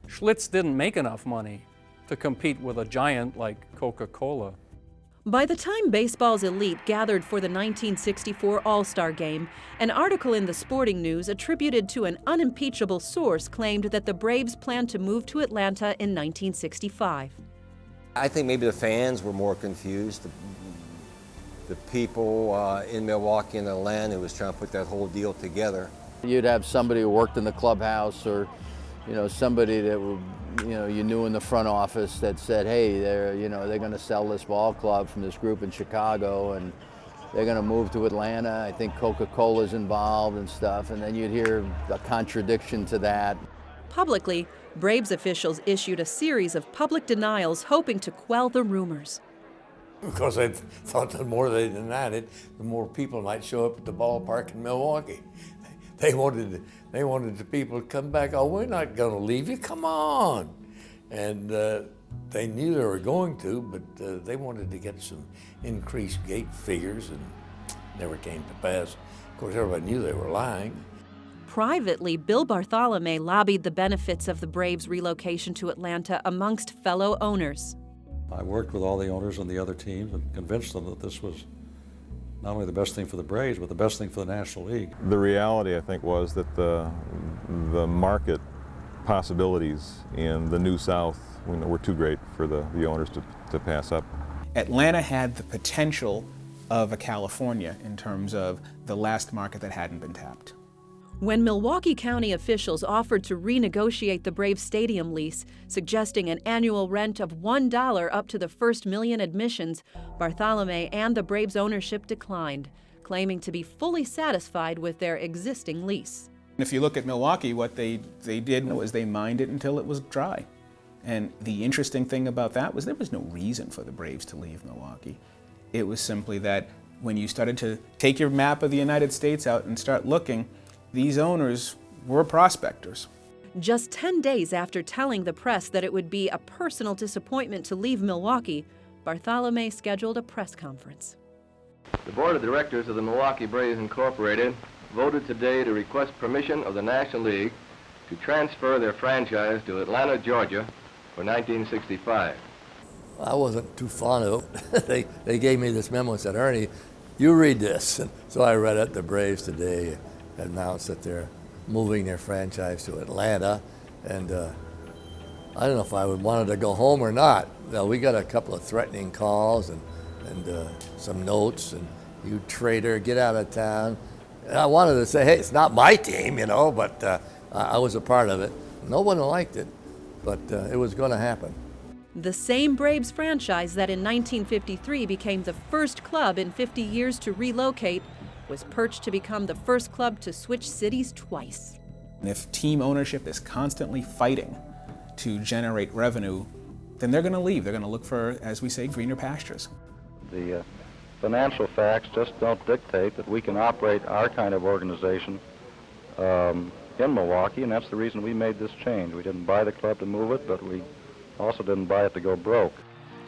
Schlitz didn't make enough money to compete with a giant like Coca-Cola. By the time baseball's elite gathered for the 1964 All-Star Game, an article in the Sporting News attributed to an unimpeachable source claimed that the Braves planned to move to Atlanta in 1965. I think maybe the fans were more confused. The people in Milwaukee and Atlanta who was trying to put that whole deal together. You'd have somebody who worked in the clubhouse, or somebody that you knew in the front office that said, "Hey, they're going to sell this ball club from this group in Chicago, and they're going to move to Atlanta. I think Coca-Cola's involved and stuff." And then you'd hear a contradiction to that. Publicly, Braves officials issued a series of public denials hoping to quell the rumors. Because they thought the more they denied it, the more people might show up at the ballpark in Milwaukee. They wanted the people to come back. "Oh, we're not going to leave you. Come on!" And they knew they were going to, but they wanted to get some increased gate figures, and never came to pass. Of course, everybody knew they were lying. Privately, Bill Bartholomew lobbied the benefits of the Braves' relocation to Atlanta amongst fellow owners. I worked with all the owners on the other teams and convinced them that this was not only the best thing for the Braves, but the best thing for the National League. The reality, I think, was that the market possibilities in the New South were too great for the owners to pass up. Atlanta had the potential of a California in terms of the last market that hadn't been tapped. When Milwaukee County officials offered to renegotiate the Braves stadium lease, suggesting an annual rent of $1 up to the first million admissions, Bartholomew and the Braves ownership declined, claiming to be fully satisfied with their existing lease. If you look at Milwaukee, what they did was they mined it until it was dry. And the interesting thing about that was there was no reason for the Braves to leave Milwaukee. It was simply that when you started to take your map of the United States out and start looking, these owners were prospectors. Just 10 days after telling the press that it would be a personal disappointment to leave Milwaukee, Bartholomew scheduled a press conference. The Board of Directors of the Milwaukee Braves Incorporated voted today to request permission of the National League to transfer their franchise to Atlanta, Georgia for 1965. I wasn't too fond of it. They gave me this memo and said, "Ernie, you read this." And so I read it. The Braves today announced that they're moving their franchise to Atlanta, and I don't know if I would wanted to go home or not. Now, we got a couple of threatening calls and some notes, and "You traitor, get out of town." And I wanted to say, "Hey, it's not my team, but I was a part of it." No one liked it, but it was going to happen. The same Braves franchise that in 1953 became the first club in 50 years to relocate was perched to become the first club to switch cities twice. And if team ownership is constantly fighting to generate revenue, then they're going to leave. They're going to look for, as we say, greener pastures. The financial facts just don't dictate that we can operate our kind of organization in Milwaukee, and that's the reason we made this change. We didn't buy the club to move it, but we also didn't buy it to go broke.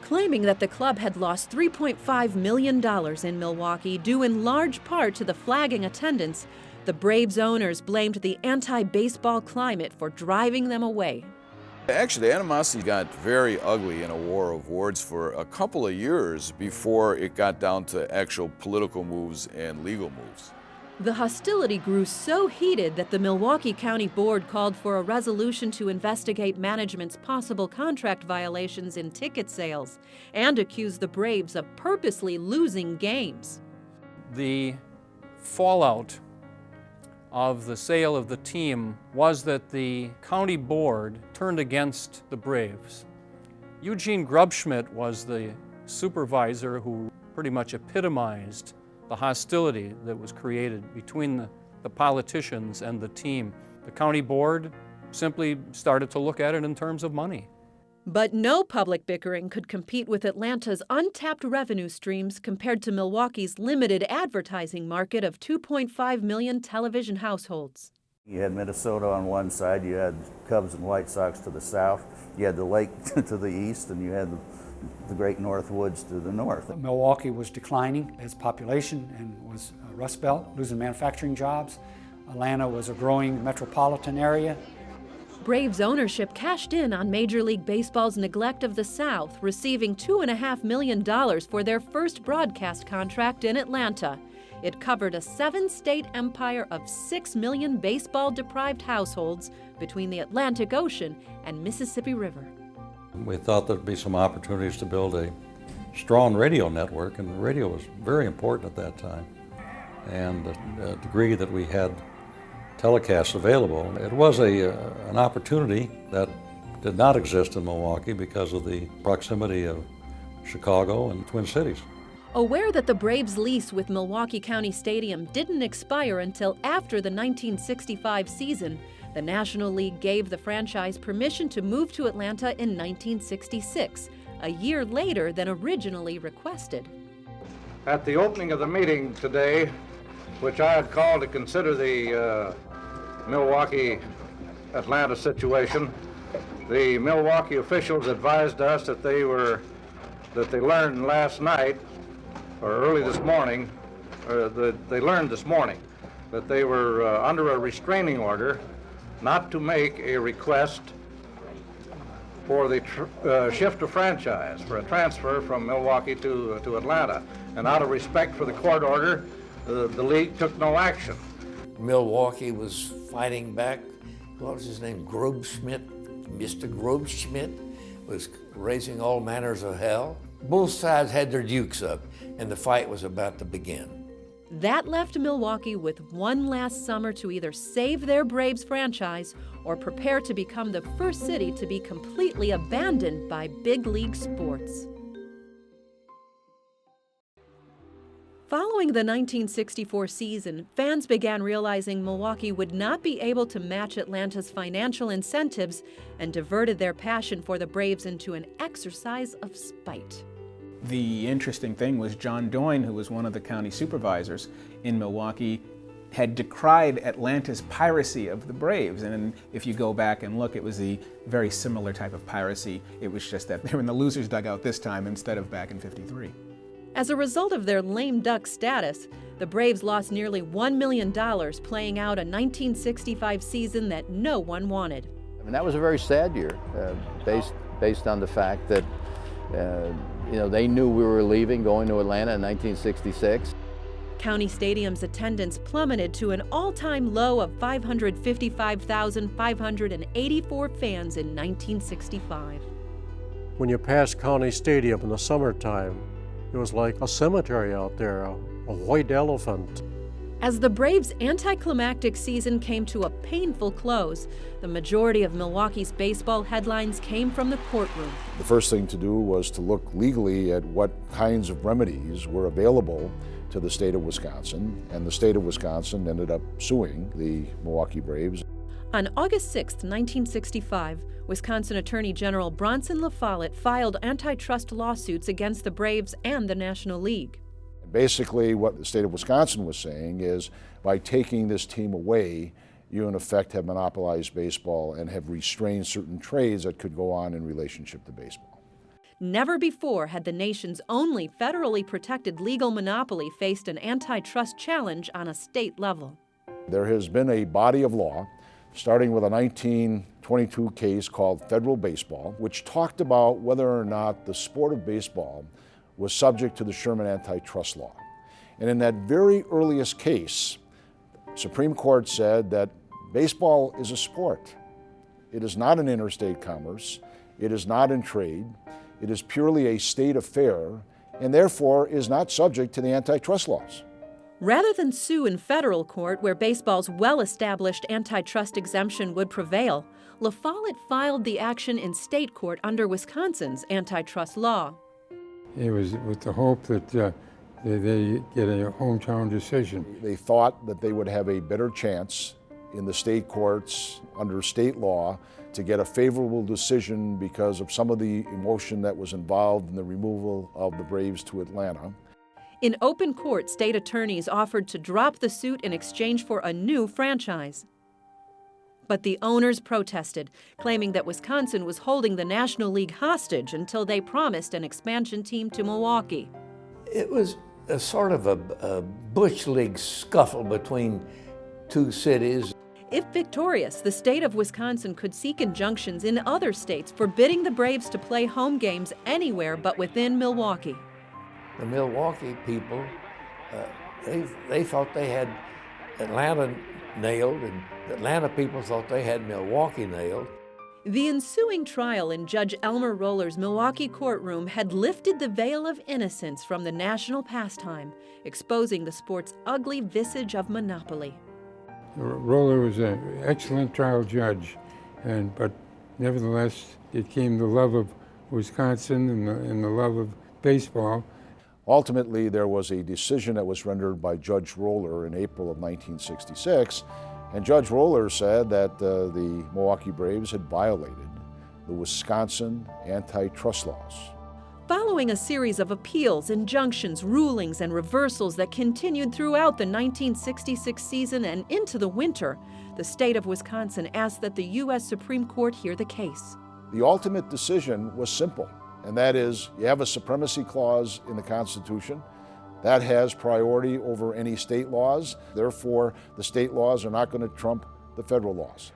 Claiming that the club had lost $3.5 million in Milwaukee due in large part to the flagging attendance, the Braves owners blamed the anti-baseball climate for driving them away. Actually, the animosity got very ugly in a war of words for a couple of years before it got down to actual political moves and legal moves. The hostility grew so heated that the Milwaukee County Board called for a resolution to investigate management's possible contract violations in ticket sales and accused the Braves of purposely losing games. The fallout of the sale of the team was that the county board turned against the Braves. Eugene Grubschmidt was the supervisor who pretty much epitomized the hostility that was created between the politicians and the team. The county board simply started to look at it in terms of money. But no public bickering could compete with Atlanta's untapped revenue streams compared to Milwaukee's limited advertising market of 2.5 million television households. You had Minnesota on one side, you had Cubs and White Sox to the south, you had the lake to the east, and you had the great North Woods to the north. Milwaukee was declining as population and was a Rust Belt, losing manufacturing jobs. Atlanta was a growing metropolitan area. Braves ownership cashed in on Major League Baseball's neglect of the South, receiving $2.5 million for their first broadcast contract in Atlanta. It covered a 7-state empire of 6 million baseball-deprived households between the Atlantic Ocean and Mississippi River. We thought there'd be some opportunities to build a strong radio network, and radio was very important at that time. And the degree that we had telecasts available, it was an opportunity that did not exist in Milwaukee because of the proximity of Chicago and Twin Cities. Aware that the Braves' lease with Milwaukee County Stadium didn't expire until after the 1965 season, the National League gave the franchise permission to move to Atlanta in 1966, a year later than originally requested. At the opening of the meeting today, which I had called to consider the Milwaukee-Atlanta situation, the Milwaukee officials advised us that they learned last night, or early this morning, they learned this morning that they were under a restraining order not to make a request for the shift of franchise, for a transfer from Milwaukee to Atlanta. And out of respect for the court order, the league took no action. Milwaukee was fighting back. What was his name? Grobschmidt. Mr. Grobschmidt was raising all manners of hell. Both sides had their dukes up, and the fight was about to begin. That left Milwaukee with one last summer to either save their Braves franchise or prepare to become the first city to be completely abandoned by big league sports. Following the 1964 season, fans began realizing Milwaukee would not be able to match Atlanta's financial incentives and diverted their passion for the Braves into an exercise of spite. The interesting thing was John Doyne, who was one of the county supervisors in Milwaukee, had decried Atlanta's piracy of the Braves. And if you go back and look, it was a very similar type of piracy. It was just that they were in the loser's dugout this time instead of back in '53. As a result of their lame duck status, the Braves lost nearly $1 million playing out a 1965 season that no one wanted. I mean, that was a very sad year, based on the fact that they knew we were leaving, going to Atlanta in 1966. County Stadium's attendance plummeted to an all-time low of 555,584 fans in 1965. When you passed County Stadium in the summertime, it was like a cemetery out there, a white elephant. As the Braves' anticlimactic season came to a painful close, the majority of Milwaukee's baseball headlines came from the courtroom. The first thing to do was to look legally at what kinds of remedies were available to the state of Wisconsin, and the state of Wisconsin ended up suing the Milwaukee Braves. On August 6, 1965, Wisconsin Attorney General Bronson LaFollette filed antitrust lawsuits against the Braves and the National League. Basically, what the state of Wisconsin was saying is, by taking this team away you in effect have monopolized baseball and have restrained certain trades that could go on in relationship to baseball. Never before had the nation's only federally protected legal monopoly faced an antitrust challenge on a state level. There has been a body of law, starting with a 1922 case called Federal Baseball, which talked about whether or not the sport of baseball was subject to the Sherman antitrust law. And in that very earliest case, Supreme Court said that baseball is a sport. It is not an interstate commerce. It is not in trade. It is purely a state affair, and therefore is not subject to the antitrust laws. Rather than sue in federal court where baseball's well-established antitrust exemption would prevail, La Follette filed the action in state court under Wisconsin's antitrust law. It was with the hope that they get a hometown decision. They thought that they would have a better chance in the state courts under state law to get a favorable decision because of some of the emotion that was involved in the removal of the Braves to Atlanta. In open court, state attorneys offered to drop the suit in exchange for a new franchise. But the owners protested, claiming that Wisconsin was holding the National League hostage until they promised an expansion team to Milwaukee. It was a sort of a Bush League scuffle between two cities. If victorious, the state of Wisconsin could seek injunctions in other states forbidding the Braves to play home games anywhere but within Milwaukee. The Milwaukee people, they thought they had Atlanta nailed, and the Atlanta people thought they had Milwaukee nailed. The ensuing trial in Judge Elmer Roller's Milwaukee courtroom had lifted the veil of innocence from the national pastime, exposing the sport's ugly visage of monopoly. Roller was an excellent trial judge, but nevertheless, it came the love of Wisconsin and the love of baseball. Ultimately, there was a decision that was rendered by Judge Roller in April of 1966, and Judge Roller said that the Milwaukee Braves had violated the Wisconsin antitrust laws. Following a series of appeals, injunctions, rulings, and reversals that continued throughout the 1966 season and into the winter, the state of Wisconsin asked that the U.S. Supreme Court hear the case. The ultimate decision was simple, and that is, you have a supremacy clause in the Constitution. That has priority over any state laws. Therefore, the state laws are not going to trump the federal laws.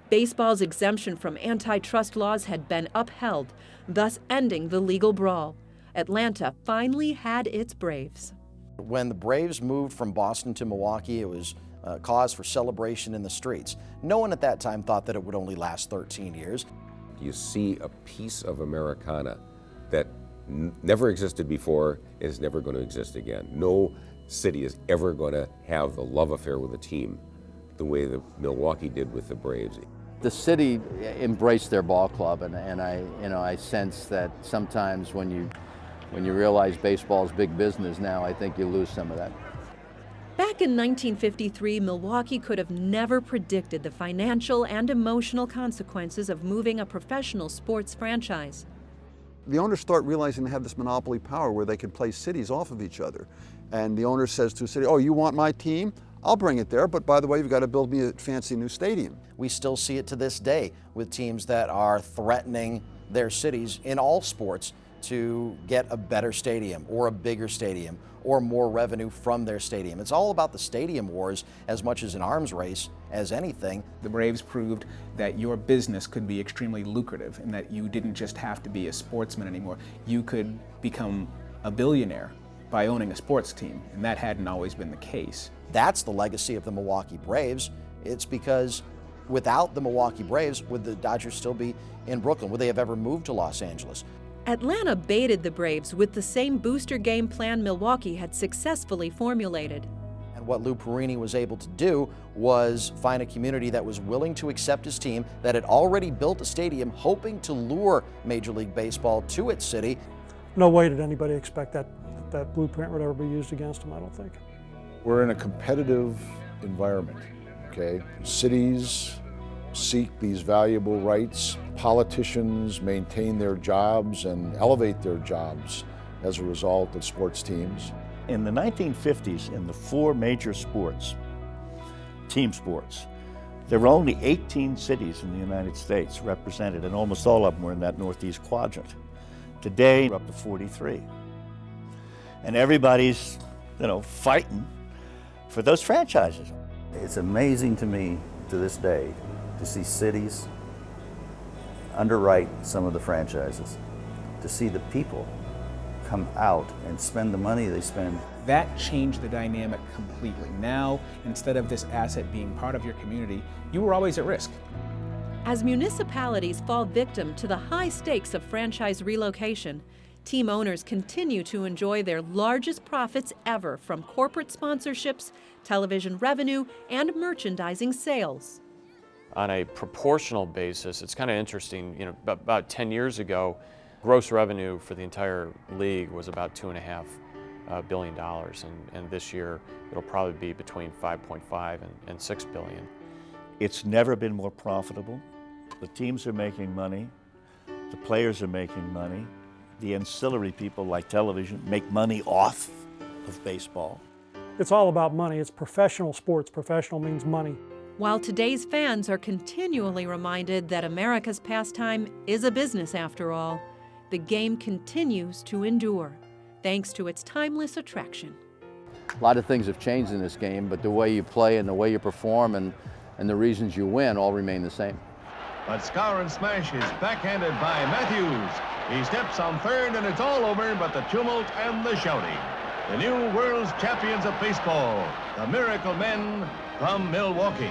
Baseball's exemption from antitrust laws had been upheld, thus ending the legal brawl. Atlanta finally had its Braves. When the Braves moved from Boston to Milwaukee, it was cause for celebration in the streets. No one at that time thought that it would only last 13 years. You see a piece of Americana that never existed before, is never going to exist again. No city is ever going to have the love affair with a team the way that Milwaukee did with the Braves. The city embraced their ball club, and I sense that sometimes when you realize baseball's big business now, I think you lose some of that. Back in 1953, Milwaukee could have never predicted the financial and emotional consequences of moving a professional sports franchise. The owners start realizing they have this monopoly power where they can play cities off of each other. And the owner says to a city, oh, you want my team? I'll bring it there, but by the way, you've got to build me a fancy new stadium. We still see it to this day with teams that are threatening their cities in all sports to get a better stadium or a bigger stadium or more revenue from their stadium. It's all about the stadium wars as much as an arms race as anything. The Braves proved that your business could be extremely lucrative and that you didn't just have to be a sportsman anymore. You could become a billionaire by owning a sports team, and that hadn't always been the case. That's the legacy of the Milwaukee Braves. It's because without the Milwaukee Braves, would the Dodgers still be in Brooklyn? Would they have ever moved to Los Angeles? Atlanta baited the Braves with the same booster game plan Milwaukee had successfully formulated. And what Lou Perini was able to do was find a community that was willing to accept his team, that had already built a stadium, hoping to lure Major League Baseball to its city. No way did anybody expect that blueprint would ever be used against them, I don't think. We're in a competitive environment, okay? Cities seek these valuable rights. Politicians maintain their jobs and elevate their jobs as a result of sports teams. In the 1950s, in the four major sports, team sports, There were only 18 cities in the United States represented, and almost all of them were in that northeast quadrant. Today, we're up to 43. And everybody's, fighting for those franchises. It's amazing to me to this day to see cities underwrite some of the franchises, to see the people come out and spend the money they spend. That changed the dynamic completely. Now, instead of this asset being part of your community, you were always at risk. As municipalities fall victim to the high stakes of franchise relocation, team owners continue to enjoy their largest profits ever from corporate sponsorships, television revenue, and merchandising sales. On a proportional basis, it's kind of interesting, about 10 years ago, gross revenue for the entire league was about $2.5 billion, and this year it'll probably be between 5.5 and 6 billion. It's never been more profitable. The teams are making money, the players are making money, the ancillary people like television make money off of baseball. It's all about money. It's professional sports. Professional means money. While today's fans are continually reminded that America's pastime is a business after all, the game continues to endure, thanks to its timeless attraction. A lot of things have changed in this game, but the way you play and the way you perform and the reasons you win all remain the same. But Scour and Smash is backhanded by Matthews. He steps on third and it's all over but the tumult and the shouting. The new world's champions of baseball, the Miracle Men from Milwaukee.